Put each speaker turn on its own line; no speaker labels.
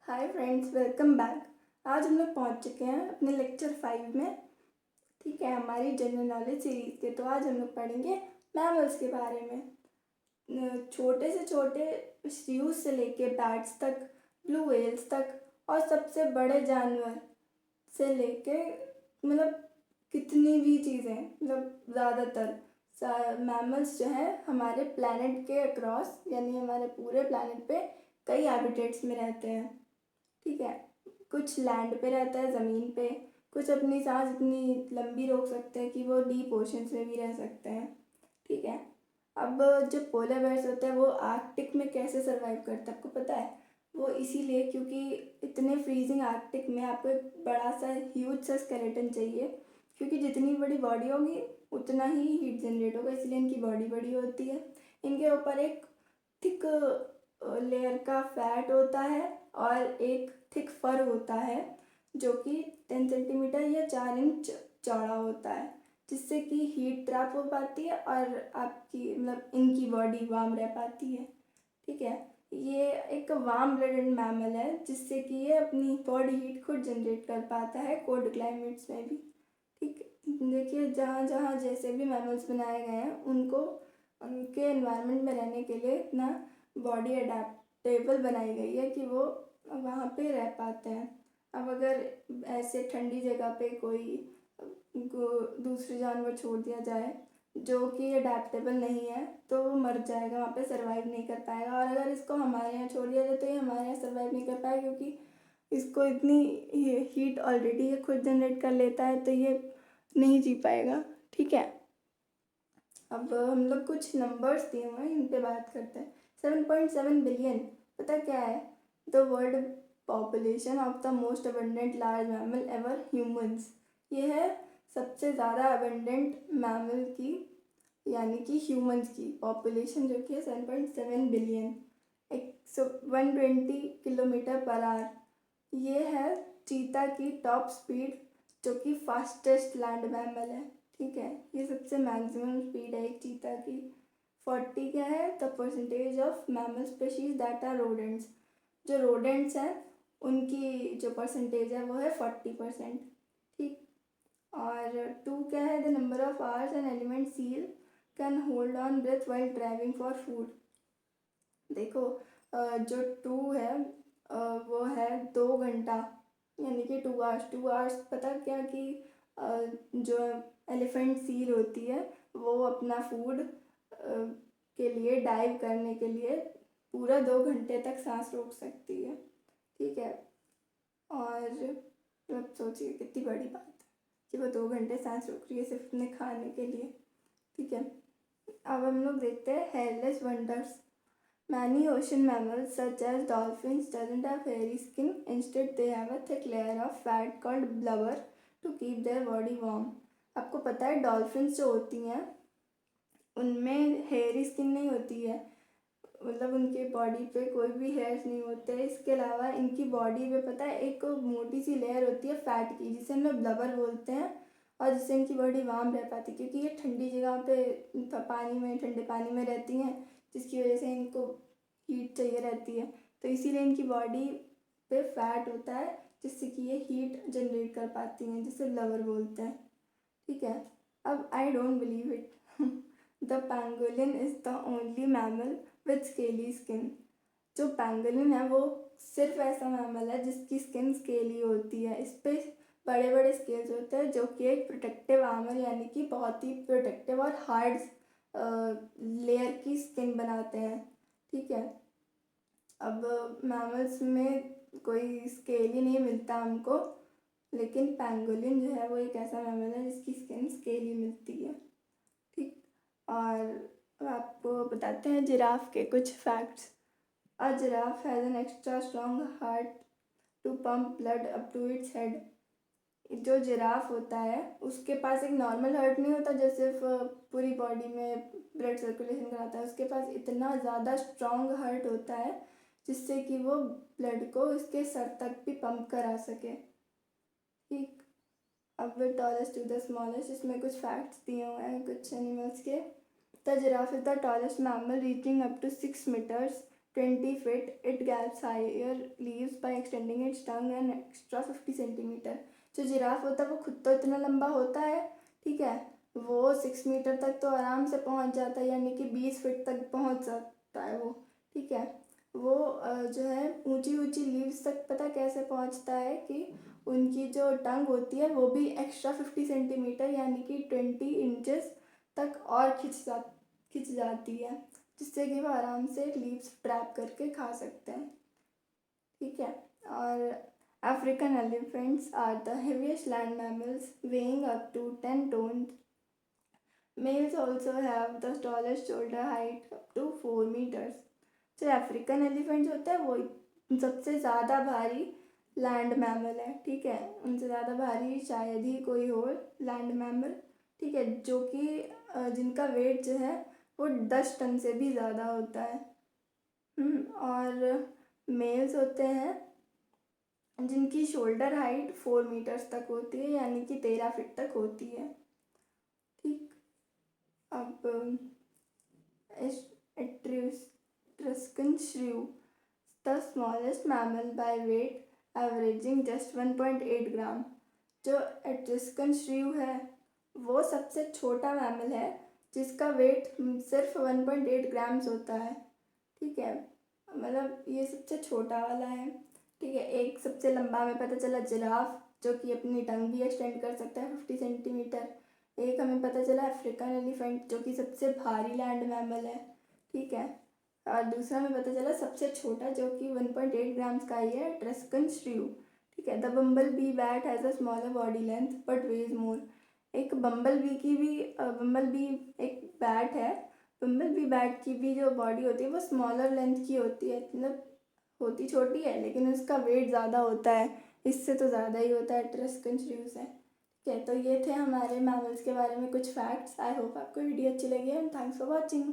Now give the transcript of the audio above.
Hi friends, welcome back. आज हम लोग पहुंच चुके हैं अपने लेक्चर 5 में। ठीक है, हमारी जनरल नॉलेज सीरीज के। तो आज हम लोग पढ़ेंगे मैमल्स के बारे में। छोटे से छोटे श्रीयूज से लेके बैट्स तक, ब्लू व्हेल्स तक, और सबसे बड़े जानवर से लेके मतलब कितनी भी चीज़ें, मतलब ज़्यादातर मैमल्स जो हैं हमारे प्लैनेट के अक्रॉस, यानी हमारे पूरे प्लैनेट पे कई हैबिटेट्स में रहते हैं। ठीक है, कुछ लैंड पे रहता है, ज़मीन पे। कुछ अपनी सांस इतनी लंबी रोक सकते हैं कि वो डीप ओशंस में भी रह सकते हैं। ठीक है, अब जो पोलर बेयर्स होते हैं वो आर्कटिक में कैसे सर्वाइव करते हैं आपको पता है? वो इसीलिए क्योंकि इतने फ्रीजिंग आर्कटिक में आपको एक बड़ा सा ह्यूज सा स्केलेटन चाहिए, क्योंकि जितनी बड़ी बॉडी होगी उतना ही हीट जनरेट होगा, इसलिए इनकी बॉडी बड़ी होती है। इनके ऊपर एक थिक लेयर का फैट होता है और एक थिक फर होता है जो कि 10 सेंटीमीटर या 4 इंच चौड़ा होता है, जिससे कि हीट ट्रैप हो पाती है और आपकी मतलब इनकी बॉडी वार्म रह पाती है। ठीक है, ये एक वार्म ब्लडेड मैमल है, जिससे कि ये अपनी बॉडी हीट खुद जनरेट कर पाता है कोल्ड क्लाइमेट्स में भी। ठीक, देखिए जहाँ जहाँ जैसे भी मैमल्स बनाए गए हैं उनको उनके एनवायरनमेंट में रहने के लिए इतना बॉडी अडेप्टेबल बनाई गई है कि वो वहाँ पे रह पाते हैं। अब अगर ऐसे ठंडी जगह पे कोई दूसरे जानवर छोड़ दिया जाए जो कि अडेप्टेबल नहीं है तो वो मर जाएगा, वहाँ पे सरवाइव नहीं कर पाएगा। और अगर इसको हमारे यहाँ छोड़ दिया जाए तो ये हमारे यहाँ सरवाइव नहीं कर पाएगा, क्योंकि इसको इतनी हीट ऑलरेडी ये खुद जनरेट कर लेता है, तो ये नहीं जी पाएगा। ठीक है, अब हम लोग कुछ नंबर्स दिए हुए हैं, इन पे बात करते हैं। 7.7 बिलियन, पता क्या है? The world population of the most abundant large mammal ever humans. ये है सबसे ज़्यादा अबंडेंट मैमल की, यानी कि ह्यूमंस की पॉपुलेशन, जो कि है 7.7 बिलियन। 120 kilometre per hour. ये है चीता की टॉप स्पीड, जो कि फास्टेस्ट लैंड मैमल है। ठीक है, ये सबसे मैक्सिमम स्पीड है एक चीता की। 40 क्या है? The percentage of mammal species that are rodents. जो रोडेंट्स हैं उनकी जो परसेंटेज है वो है 40%। ठीक, और 2 क्या है? The number of hours an elephant seal can hold on breath while diving for food. देखो, जो 2 है वो है 2 घंटा, यानी कि 2 आवर्स। 2 आवर्स पता क्या कि जो एलिफेंट सील होती है वो अपना फूड के लिए डाइव करने के लिए पूरा 2 घंटे तक सांस रोक सकती है। ठीक है, और अब सोचिए कितनी बड़ी बात है कि वो 2 घंटे सांस रोक रही है सिर्फ अपने खाने के लिए। ठीक है, अब हम लोग देखते हैं hairless wonders. Many ocean mammals such as dolphins doesn't have hairy skin. Instead, they have a thick layer of fat called blubber to keep their body warm. आपको पता है डॉल्फिन्स जो होती हैं उनमें हेयरी स्किन नहीं होती है, मतलब उनके बॉडी पे कोई भी हेयर्स नहीं होते। इसके अलावा इनकी बॉडी पे पता है एक मोटी सी लेयर होती है फैट की, जिसे हम लोग ब्लबर बोलते हैं, और जिससे इनकी बॉडी वार्म रह पाती है, क्योंकि ये ठंडी जगह पे पानी में, ठंडे पानी में रहती हैं, जिसकी वजह से इनको हीट चाहिए रहती है। तो इसीलिए इनकी बॉडी पे फैट होता है, जिससे कि ये हीट जनरेट कर पाती हैं, जिसे ब्लबर बोलते हैं। ठीक है, अब I don't believe it the pangolin is the only mammal with scaly skin. जो पैंगोलिन है वो सिर्फ ऐसा मैमल है जिसकी स्किन स्केली होती है। इस पे बड़े बड़े स्केल्स होते हैं, जो कि एक प्रोटेक्टिव आर्मर, यानी कि बहुत ही प्रोटेक्टिव और हार्ड लेयर की स्किन बनाते हैं। ठीक है, अब मैमल्स में कोई स्केल ही नहीं मिलता हमको, लेकिन पैंगोलिन जो है वो एक ऐसा मैमल है जिसकी स्किन स्केली मिलती है। ठीक, और आपको बताते हैं जिराफ के कुछ facts. A giraffe has an extra strong heart to pump blood up to its head. जो जिराफ होता है उसके पास एक नॉर्मल हार्ट नहीं होता जो सिर्फ पूरी बॉडी में ब्लड सर्कुलेशन कराता है। उसके पास इतना ज़्यादा स्ट्रॉन्ग हार्ट होता है जिससे कि वो ब्लड को उसके सर तक भी पंप करा सके। ठीक, अब the tallest to the smallest, इसमें कुछ फैक्ट्स दिए हुए हैं कुछ एनिमल्स के। The giraffe is the tallest mammal reaching up to 6 metres 20 feet. It gets higher leaves by extending its tongue an extra 50 centimeter. जो जिराफ होता है वो खुद तो इतना लंबा होता है, ठीक है, वो 6 मीटर तक तो आराम से पहुंच जाता है, यानी कि 20 फीट तक पहुंच सकता है वो, ठीक है। वो जो है ऊंची ऊंची लीव्स तक पता कैसे पहुंचता है कि उनकी जो टंग होती है वो भी एक्स्ट्रा 50 सेंटीमीटर यानी कि 20 इंचेस तक और खिंच जाती है, जिससे कि वो आराम से लीव्स ट्रैप करके खा सकते हैं, ठीक है। और African elephants are the heaviest land mammals weighing up to 10 ton. Males also have the tallest shoulder height up to 4 meters. जो अफ्रीकन एलिफेंट्स होता है वो सबसे ज़्यादा भारी लैंड मैमल है, ठीक है, उनसे ज़्यादा भारी शायद ही कोई हो लैंड मैमल, ठीक है, जो कि जिनका वेट जो है वो 10 टन से भी ज़्यादा होता है। और मेल्स होते हैं जिनकी शोल्डर हाइट 4 मीटर्स तक होती है, यानी कि 13 फीट तक होती है, ठीक। अब Etruscan shrew, the smallest mammal by weight, averaging just 1.8 ग्राम। जो एट्रिस्कन श्रीव है वो सबसे छोटा मैमल है जिसका वेट सिर्फ 1.8 ग्राम्स होता है, ठीक है, मतलब ये सबसे छोटा वाला है, ठीक है। एक सबसे लंबा हमें पता चला जिराफ, जो कि अपनी टंग भी एक्सटेंड कर सकता है 50 सेंटीमीटर। एक हमें पता चला अफ्रीकन एलिफेंट, जो कि सबसे भारी लैंड मैमल है, ठीक है। और दूसरा हमें पता चला सबसे छोटा, जो कि 1.8 ग्राम्स का ही है, एट्रस्कन श्रीव, ठीक है। The bumblebee bat has a smaller body length but weighs more. एक बम्बल बी एक बैट है, बम्बल बी बैट की भी जो बॉडी होती है वो स्मॉलर लेंथ की होती है, मतलब होती छोटी है लेकिन उसका वेट ज़्यादा होता है, इससे तो ज़्यादा ही होता है एट्रस्कन श्रीव से, ठीक है। तो ये थे हमारे मैमल्स के बारे में कुछ फैक्ट्स। आई होप आपको वीडियो अच्छी लगी है एंड थैंक्स फॉर वॉचिंग।